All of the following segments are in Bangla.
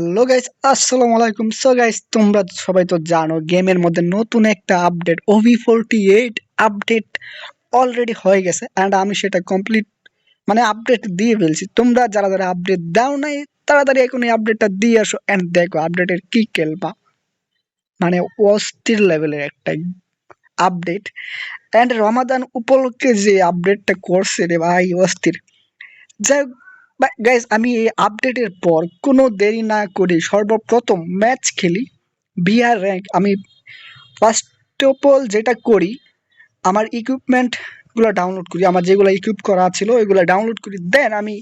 হ্যালো গাইস, আসসালামু আলাইকুম। সো গাইস, তোমরা সবাই তো জানো গেমের মধ্যে নতুন একটা আপডেট OV48 আপডেট অলরেডি হয়ে গেছে এন্ড আমি সেটা কমপ্লিট আপডেট দিয়ে ফেলছি। তোমরা যারা যারা আপডেট দাও নাই তাড়াতাড়ি এখন এই আপডেটটা দিয়ে আসো এন্ড দেখো আপডেটের কি খেলবা। অস্থির লেভেলের একটা আপডেট এন্ড রমাদান উপলক্ষে যে আপডেটটা করছে রে ভাই, অস্থির। যাই হোক গাইজ, আমি এই আপডেটের পর কোনো দেরি না করে সর্বপ্রথম ম্যাচ খেলি বিআর র্যাঙ্ক। আমি ফার্স্ট অফ অল যেটা করি, আমার ইকুইপমেন্টগুলো ডাউনলোড করি, আমার যেগুলো ইকুইপ করা ছিল ওইগুলো ডাউনলোড করি। দেন আমি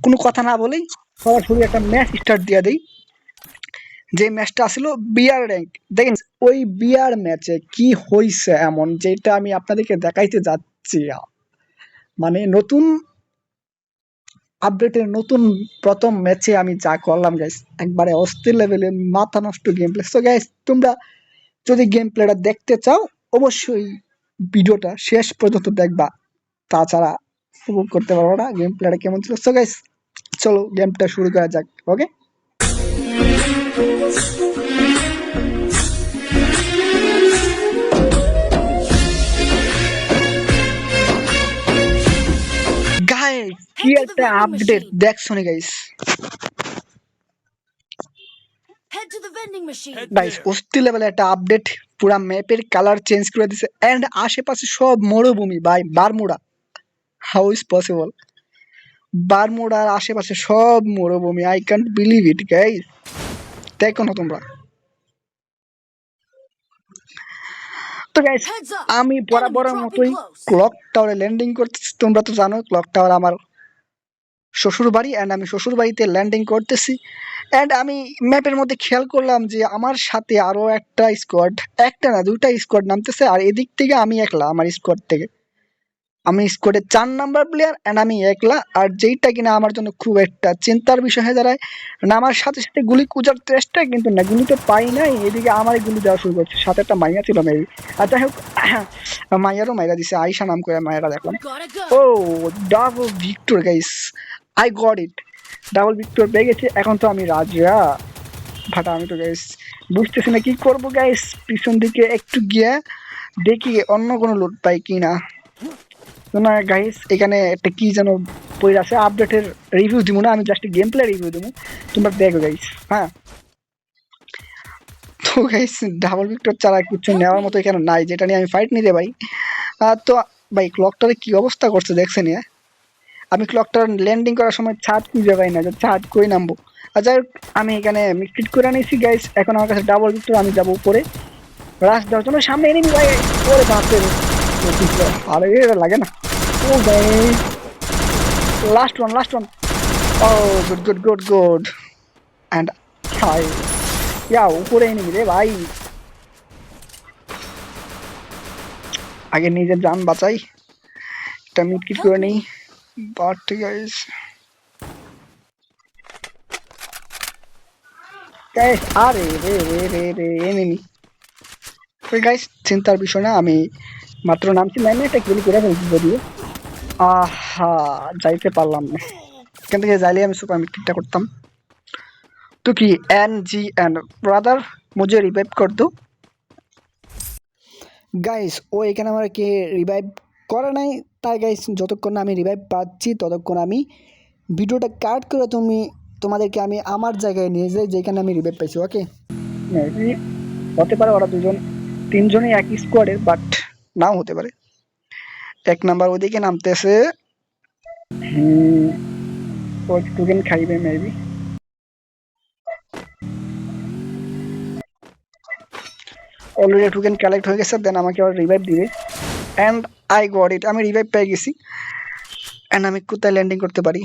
কোনো কথা না বলেই সরাসরি একটা ম্যাচ স্টার্ট দিয়ে দিই। যে ম্যাচটা আসলো বিআর র্যাঙ্ক, দেখেন ওই বিআর ম্যাচে কি হয়েছে এমন যেটা আমি আপনাদেরকে দেখাইতে যাচ্ছি। নতুন আপডেটের নতুন প্রথম ম্যাচে আমি যা করলাম গাইস, একবারে অস্থির লেভেলের মাথা নষ্ট গেম প্লে। সো গাইস, তোমরা যদি গেম প্লেটা দেখতে চাও অবশ্যই ভিডিওটা শেষ পর্যন্ত দেখবা, তাছাড়া উপভোগ করতে পারবো না গেম প্লেটা কেমন ছিল। সো গাইস, চলো গেমটা শুরু করা যাক। ওকে গাইস, কি একটা আপডেট দেখছো নি গাইস? গাইস, অস্থির লেভেলের একটা আপডেট, পুরা ম্যাপের কালার চেঞ্জ করে দিছে এন্ড আশেপাশে সব মরুভূমি ভাই, বারমুডা। How is possible? বারমুডার আশেপাশে সব মরুভূমি, I can't believe it guys. দেখো না তোমরা। তো গাইস, আমি বরাবরের মতোই ক্লক টাওয়ারে ল্যান্ডিং করতেছি। তোমরা তো জানো ক্লক টাওয়ার আমার শ্বশুর বাড়ি এন্ড আমি শ্বশুর বাড়িতে ল্যান্ডিং করতেছি এন্ড আমি ম্যাপের মধ্যে খেয়াল করলাম যে আমার সাথে আরো একটা স্কোয়াড, একটা না দুইটা স্কোয়াড নামতেছে, আর এদিক থেকে আমি একলা। আমার স্কোয়াড থেকে আমি স্কোয়াডের 4 নাম্বার প্লেয়ার এন্ড আমি একলা। আর যেইটা কিনা আমার জন্য খুব একটা চিন্তার বিষয় হয়ে দাঁড়ায়। নামার সাথে সাথে গুলি খুঁজার চেষ্টা, কিন্তু না, গুলি তো পাই নাই। এদিকে আমারই গুলি দেওয়া শুরু করছে, সাথে একটা মাইয়া ছিল মেবি। আর যাই হোক, মাইয়ারও মাইরা দিছে, আইসা নাম করে মায়েরা দেখলাম। ও, double victor guys, I got it. Double victor পেয়ে গেছে, এখন তো আমি রাজা। ভাটা আমি তো গাইস বুঝতেছি না কি করবো গাইস। পিছন দিকে একটু গিয়ে দেখি অন্য কোনো লুট পাই কিনা। না গাইস, এখানে একটা কি যেন পড়ে আছে। আপডেটের রিভিউ দিব না, আমি জাস্ট গেম প্লে রিভিউ দেবো, তোমরা দেখো গাইস। হ্যাঁ, তো গাইস, ডাবল ভিক্টর ছাড়া কিছু নেওয়ার মতো এখানে নাই যেটা নিয়ে আমি ফাইট নিতে পারি। তো ভাই, ক্লকটারে কি অবস্থা করছে দেখছেন? আমি ক্লকটার ল্যান্ডিং করার সময় ছাদ খুঁজে পাই না, যে ছাদ কই নামবো। আর যাই হোক, আমি এখানে মিক্সড করে নিয়েছি গাইস। এখন আমার কাছে ডাবল ভিক্টর, আমি যাবো উপরে রাশ দেওয়ার জন্য। সামনে এনিমি ভাই, ওরে বাপরে, আরে এটা লাগে না। ও গাইস, লাস্ট ওয়ান। ও, গুড এন্ড হাই। উপরে এনিমি রে ভাই, আগে নিজের জান বাঁচাই। এটা মিটকিট করে নেই। বাট গাইস, আরে রে রে রে রে এনিমি। গাইস, চিন্তার বিষয় না, আমি মাত্র নামছি লাইনে, একটা কিল করে ফেলছি যদিও। আহা, যাইতে পারলাম না। এখান থেকে যাইলে আমি সুপার মিটকিটটা করতাম। তো কি NGN ব্রাদার, মুঝে রিভাইভ কর দো। গাইস, ও এখানে আমাকে রিভাইভ করে নাই। তাই গাইস, যতক্ষণ না আমি রিভাইভ পাচ্ছি ততক্ষণ আমি ভিডিওটা কাট করে তোমাদেরকে আমি আমার জায়গায় নিয়ে যাই যেখানে আমি রিভাইভ পাইছি। ওকে, মেবি হতে পারে ওরা তিনজনই একই স্কোয়াডের, বাট নাও হতে পারে। এক নাম্বার ওদিকে নামতেছে, ও টোকেন খাইবে মেবি। অলরেডি টোকেন কালেক্ট হয়ে গেছে, দেন আমাকে আবার রিভাইভ দিবে এন্ড আই গট ইট। আমি রিভাইভ পেয়ে গেছি এন্ড আমি কোথায় ল্যান্ডিং করতে পারি?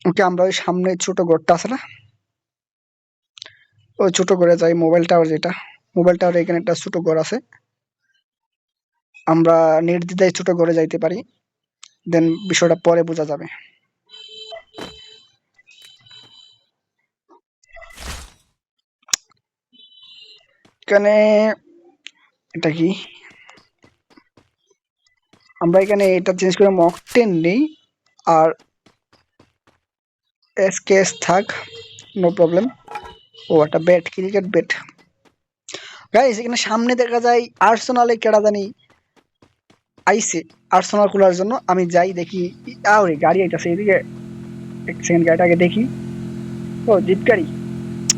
ওকে, আমরা ওই সামনে ছোট ঘরটা আছে না, ওই ছোট ঘরে যাই। মোবাইল টাওয়ার, যেটা মোবাইল টাওয়ার, এখানে একটা ছোট ঘর আছে, আমরা নির্দ্বিধায় ছোট ঘরে যাইতে পারি। দেন বিষয়টা পরে বোঝা যাবে। এখানে এটা কি? আমরা এখানে এটা চেঞ্জ করে মক 10 নেই, আর SKS থাক। No problem. ও একটা ব্যাট, ক্রিকেট ব্যাট। গাইস এখানে সামনে দেখা যায় আর্সেনালে কেডা জানি আইছে আর্সেনাল খোলার জন্য। আমি যাই দেখি, আরে গাড়ি আইতাছে এদিকে, এক সেকেন্ড গাড়িটাকে দেখি। ও জিপ গাড়ি,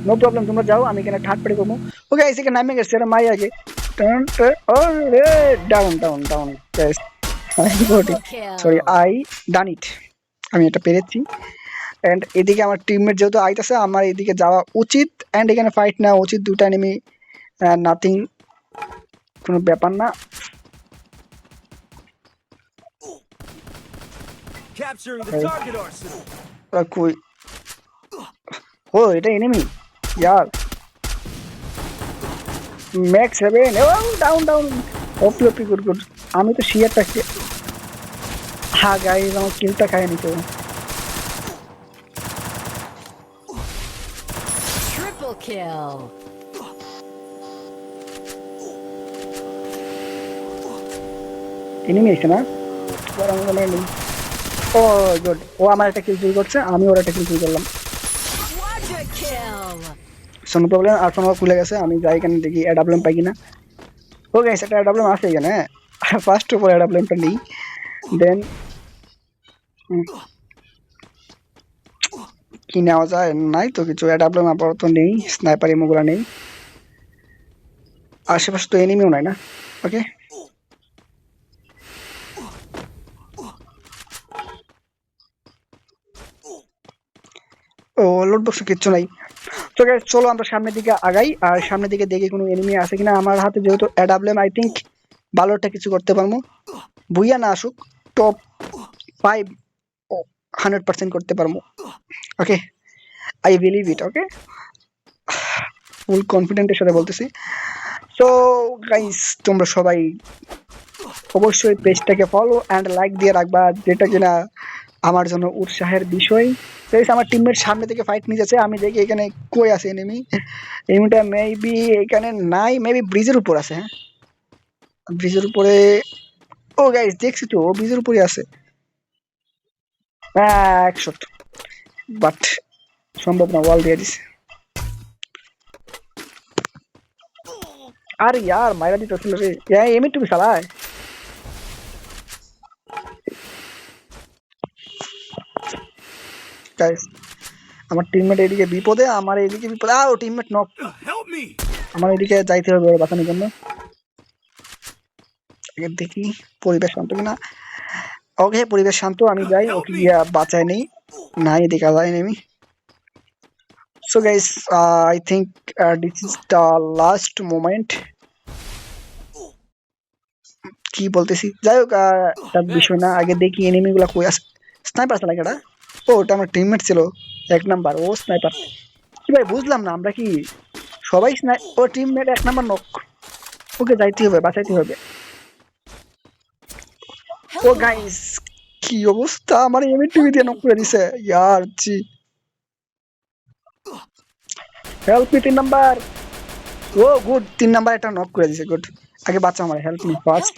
নো প্রবলেম, তোমরা যাও, আমি এখানে থার্ড পার্টি করবো। ও গাইস এখানে নামে গেছে এটা মাই আগে। Down down down guys, sorry I done it, আমি এটা পেরেছি। এন্ড এদিকে আমার টিমমেট যেহেতু আইতাছে, আমার এদিকে যাওয়া উচিত। এন্ড এখানে ফাইট নেওয়া উচিত, দুটা এনিমি, নাথিং, কোনো ব্যাপার না। ওরা কই? ও এটা এনিমি ইয়ার, ম্যাক্স 7। ও ডাউন ডাউন, ওপি ওপি, গুড গুড। আমি তো শিয়ারটাকে, হ্যাঁ গাইস আমার কিলটা খায় নি কেউ। Triple kill. এনিমি এসে না, ও গুড, ও আমার একটা কিল চুরি করছে, আমি ওর একটা কিল চুরি করলাম। Quadra kill. কোনো প্রবলেম, আর কোনো খুলে গেছে, আমি যাই এখানে দেখি এডাব্লিউএম পাই কিনা। ও গাইস একটা এডাব্লিউএম আছে এখানে, ফার্স্ট অফ অল এডাব্লিউএমটা নেই, দেন কি নেওয়া যায়, নাই তো কিছু। এডাব্লিউএম আপাতত নেই, স্নাইপার এমোগুলা নেই, আশেপাশে তো এনিমিও নাই না। ওকে ও লোড বক্সে কিচ্ছু নাই। তো গাইস চলো আমরা সামনের দিকে আগাই, আর সামনের দিকে দেখি কোনো এনিমি আছে কিনা। আমার হাতে যেহেতু এডাব্লিউএম, আই থিঙ্ক ভালোটা কিছু করতে পারবো, বুইয়া না আসুক, টপ 5 100% করতে পারবো। Okay I believe it. ওকে ফুল কনফিডেন্টের সাথে বলতেছি। সো গাইস তোমরা সবাই অবশ্যই পেজটাকে ফলো অ্যান্ড লাইক দিয়ে রাখবা, যেটা কিনা আমার জন্য উৎসাহের বিষয়। গাইস আমার টিমের সামনে থেকে ফাইট নিয়ে যাচ্ছে, আমি দেখি এখানে কই আছে এনিমি। এনিমিটা মেবি এখানে নাই, মেবি ব্রিজের উপর আছে। হ্যাঁ ব্রিজের উপরে, ও গাইস দেখছি তো, ও ব্রিজের উপরে আছে। একশো, বাট সম্ভব না, ওয়াল দিয়ে দিছে। আরে यार মাইরা দিতে ছিল রে, এমনি তুমি চালায়। গাইস আমার টিমমেট এদিকে বিপদে, আমার এদিকে বিপদে, ও টিমমেট নক, আমার এদিকে যাইতে হবে ওর বাঁচানোর জন্য। আগে দেখি পরিবেশ শান্ত কিনা। ওকে পরিবেশ শান্ত, আমি যাই, ওকে গিয়া বাঁচাই নেই, নাই দেখা যায় নেমি। So guys I think this is the last moment, কি বলতেছি, যাই হোক তার বিষয় না। আগে দেখি এনিমি গুলা কই আছে। স্নাইপার চালা কেডা? ও ওটা আমার টিমমেট ছিল, এক নাম্বার, ও স্নাইপার। কি ভাই বুঝলাম না, আমরা কি সবাই ও টিমমেট এক নাম্বার নক, ওকে যাইতে হবে, বাঁচাইতে হবে। ও গাইস কি অবস্থা, আমার এমএ টিভি দিয়ে নক করে দিছে ইয়ার জি। Help me 3 number. ও গুড, 3 নাম্বার একটা নক করে দিছে, গুড। আগে বাঁচা আমার, help me first.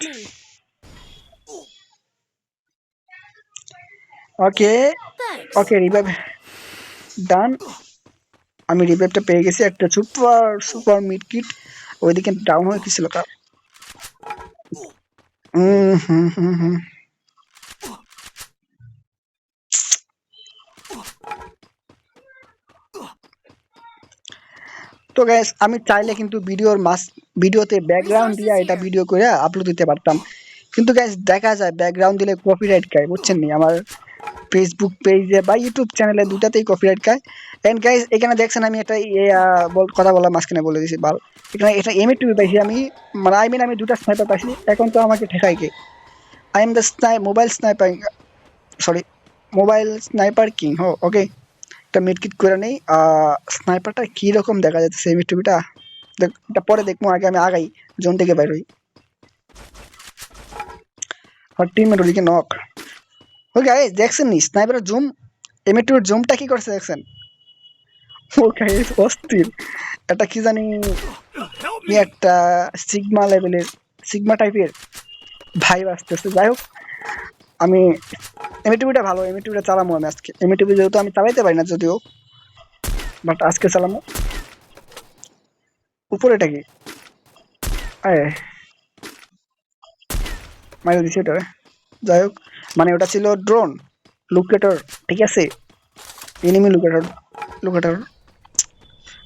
Okay okay revive done, আমি রিভাইভটা পেয়ে গেছি, একটা সুপার সুপার মিড কিট। ওইদিকে ডাউন হয়ে গেছিল তার। হুম হুম হুম, তো গাইস আমি চাইলে কিন্তু ভিডিওতে ব্যাকগ্রাউন্ড দিয়ে এটা ভিডিও করে আপলোড দিতে পারতাম, কিন্তু গাইস দেখা যায় ব্যাকগ্রাউন্ড দিলে কপিরাইট খায়, বুঝছেন নি? আমার ফেসবুক পেজে বা ইউটিউব চ্যানেলে দুটাতেই কপিরাইট খায়। এন্ড গাইস এখানে দেখছেন আমি একটা কথা বলা মাঝখানে বলে দিছি বাল, এখানে এটা এমএ টু পাইছি আমি, মানে আই মিন আমি দুটা স্নাইপার পাইছি, এখন তো আমাকে ঠেকাই কে? I am the mobile sniper, sorry mobile sniper king. হো ওকে একটা মিডকিট করে নেই। স্নাইপারটা কি রকম দেখা যাচ্ছে এই মিটুবিটা, এটা পরে দেখবো, আগে আমি আগাই জোন থেকে বের হই। আর টিমমেট ওদিকে নক। ওকে গাইস দেখছেন নি স্নাইপারের জুম, এমএ2 এর জুমটা কি করছে দেখছেন? ও গাইস অস্থির, এটা কি জানি কি একটা সিগমা লেভেলের, সিগমা টাইপের ভাইব আসতেছে। যাই হোক আমি এমএ2টা ভালো, এমএ2টা চালামো আমি আজকে। এমএ2 যেহেতু আমি চালাইতে পারি না যদিও, বাট আজকে চালানো উপরেটা কি মাইরে দিছে এটা। যাই হোক, মানে ওটা ছিল ড্রোন লোকেটর, ঠিক আছে, enemy locator locator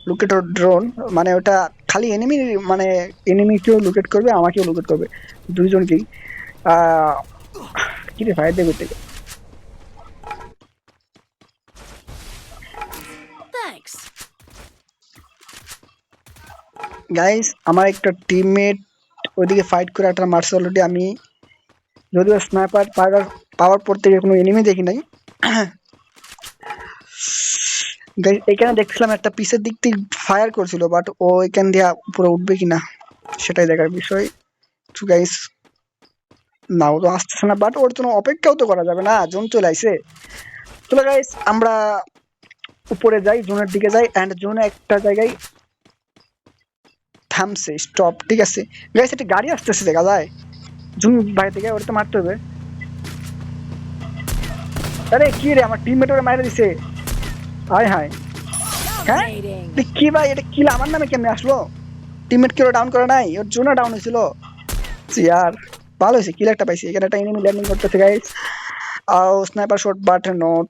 locator drone, মানে ওটা খালি এনিমি, মানে এনিমিকেও লোকেট করবে, আমাকেও লোকেট করবে, দুইজনকেই। কি রে ভাই দেবে থেকে Thanks. গাইস, আমার একটা টিমমেট ওইদিকে ফাইট করে একটা মারছে অলরেডি। আমি যদিও স্নাইপার পাওয়ার পর থেকে কোনো এনিমি দেখি নাই। গাইস, এখানে দেখছিলাম একটা পিছের দিক থেকে ফায়ার করছিল, বাট ও এখান দিয়ে উপরে উঠবে কিনা সেটাই দেখার বিষয়। তো গাইস, নাও তো আসতেছে না, বাট ওর জন্য অপেক্ষাও তো করা যাবে না, জোন চলে আইছে। চলো গাইস, আমরা উপরে যাই, জোনের দিকে যাই, এন্ড জোনে একটা জায়গায় থামছে, স্টপ, ঠিক আছে গাইস। একটা গাড়ি আসতেছে, দেখা যায় জুম বাইরে থেকে, ওটা তো মারতে হবে। আরে কি রে, আমার টিমমেট ওরে মাইরে দিছে, হায় হায়। হ্যাঁ Dominating. কি ভাই, এটা কিল আমার নামে কেমনে আসলো? টিমমেট কিলো ডাউন করে নাই, ওর জোনে ডাউন হয়েছিল। ইয়ার ভালো হয়েছে, কিল একটা পাইছি। এখানে একটা এনিমি ল্যান্ডিং করতেছে গাইস, আর sniper shot but not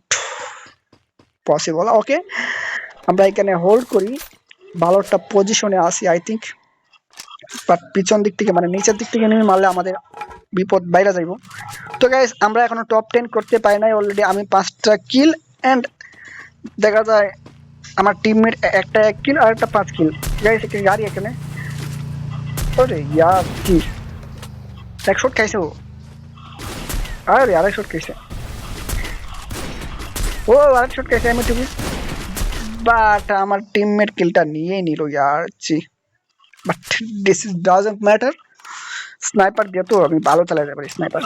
possible. Okay, আমরা এখানে হোল্ড করি, ভালো একটা পজিশনে আসি আই থিঙ্ক, বাট পিছন দিক থেকে মানে নিচের দিক থেকে এনিমি মারলে আমাদের বিপদ বাইরে যাইব। তো গাইস, আমরা এখনো টপ 10 করতে পারি নাই, অলরেডি আমি 5টা কিল, এন্ড দেখা যায় আমার টিমমেট একটা 1 কিল আর একটা 5 কিল। গাইস, একটা গাড়ি এখানে, ওরে ইয়ার কি এক শট খাইছে ও, আরে আরেক শট খাইছে ও, আরেক শট খাইছে আমি টুবি, বাট আমার টিমমেট কিলটা নিয়ে নিল ইয়ার জি। But this is doesn't matter, sniper দিয়ে তো আমি ভালো চালাতে পারি, স্নাইপার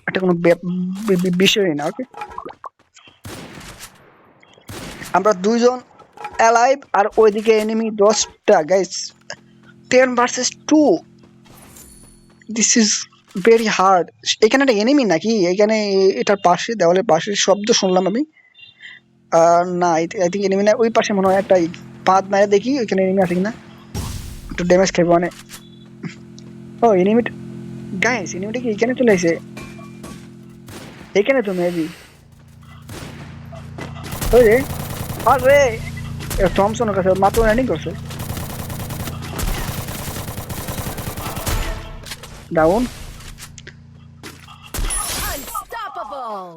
এটা কোনো বিষয়ই না। ওকে, আমরা দুইজন অ্যালাইভ, আর ওইদিকে এনিমি 10টা guys, 10 versus 2, this is very hard. এখানে একটা এনিমি নাকি, এখানে এটার পাশে, দেওয়ালের পাশে শব্দ শুনলাম আমি, না আই থিঙ্ক এনিমি না, ওই পাশে মনে হয় একটা পাত মারা, দেখি ওইখানে এনিমি আছে কিনা, একটু ড্যামেজ খাইবো মানে। ও এনিমি গাইস, এনিমিটা কি এখানে চলে আসে? এখানে তো মেবি, ওই রে, আরে থমসনের কাছে মাত্র ল্যান্ডিং করছে, ডাউন। Unstoppable.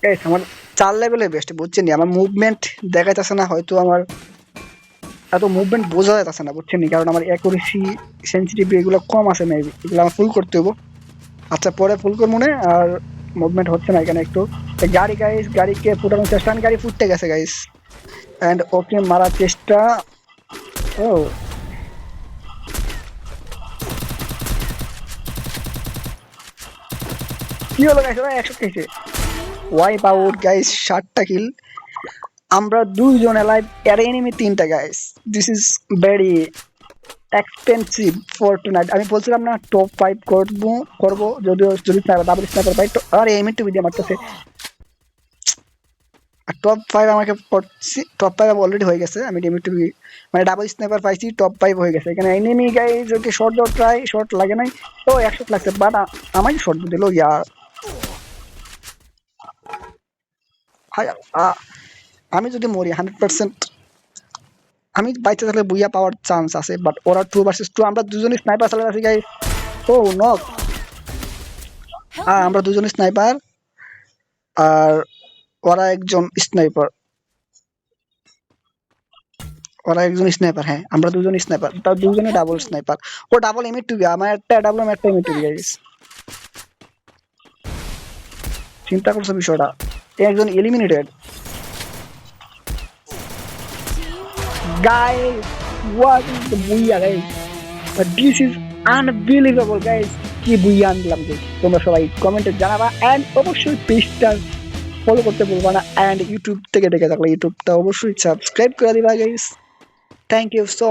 গাইস, আমার 4 লেভেলে বেস্ট, বুঝছেন, আমার মুভমেন্ট দেখাইতেছে না, হয়তো আমার এত মুভমেন্ট বোঝা যাচ্ছে না, বুঝছেন, কারণ আমার অ্যাকুরেসি সেন্সিটিভিটি এগুলো কম আছে মেবি, এগুলো আমার ফুল করতে হবো। আচ্ছা, পরে ফুল করবো মনে, আর মুভমেন্ট হচ্ছে না এখানে একটু। গাড়ি গাইস, গাড়িকে ফুটানোর চেষ্টা, গাড়ি ফুটতে গেছে গাইস, এন্ড ওকে মারার চেষ্টা। ও কি হলো গাইস, ওরা 100 খেয়েছে, ওয়াইপ আউট গাইস, 7টা কিল, আমরা 2 জন লাইভ, এর এনিমি 3টা guys. This is very expensive for tonight. আমি বলছিলাম না টপ 5 করব, যদিও যদি ডাবল স্নাইপার পাই তো, আর এমএ টু ভিডিও মারতেছে। আর টপ 5 আমাকে করছি, টপ 5 অলরেডি হয়ে গেছে, আমি এমএ টু মানে ডাবল স্নাইপার পাইছি, টপ 5 হয়ে গেছে। এখানে এনিমি গাইস, ওকে শর্ট দাও, ট্রাই, শর্ট লাগে নাই, ও 100 লাগছে, বাট আমাকে শর্ট দিল ইয়ার। আমি যদি মরি 100%, আমি বাইচে থাকলে বুইয়া পাওয়ার চান্স আছে, বাট ওরা 2 ভার্সেস 2, আমরা দুজনই স্নাইপার চালাতে আছি গাইস। ও নক, আমরা দুজনই স্নাইপার, আর ওরা একজন স্নাইপার, হ্যাঁ আমরা দুজনই স্নাইপার, তার দুজনে double sniper. O double MA two, আমার একটা ডাবল একটা এমএ টু গাইস, চিন্তা করছো বিষয়টা, একজন eliminated guys. What is the booyah guys, this is unbelievable guys, কি বুইয়া আনলাম গাইস। তোমরা সবাই কমেন্টে জানাবা, এন্ড অবশ্যই পেজটা ফলো করতে ভুলবা না, এন্ড ইউটিউব থেকে দেখে থাকলে ইউটিউবটা অবশ্যই সাবস্ক্রাইব করে দিবা গাইস। Thank you so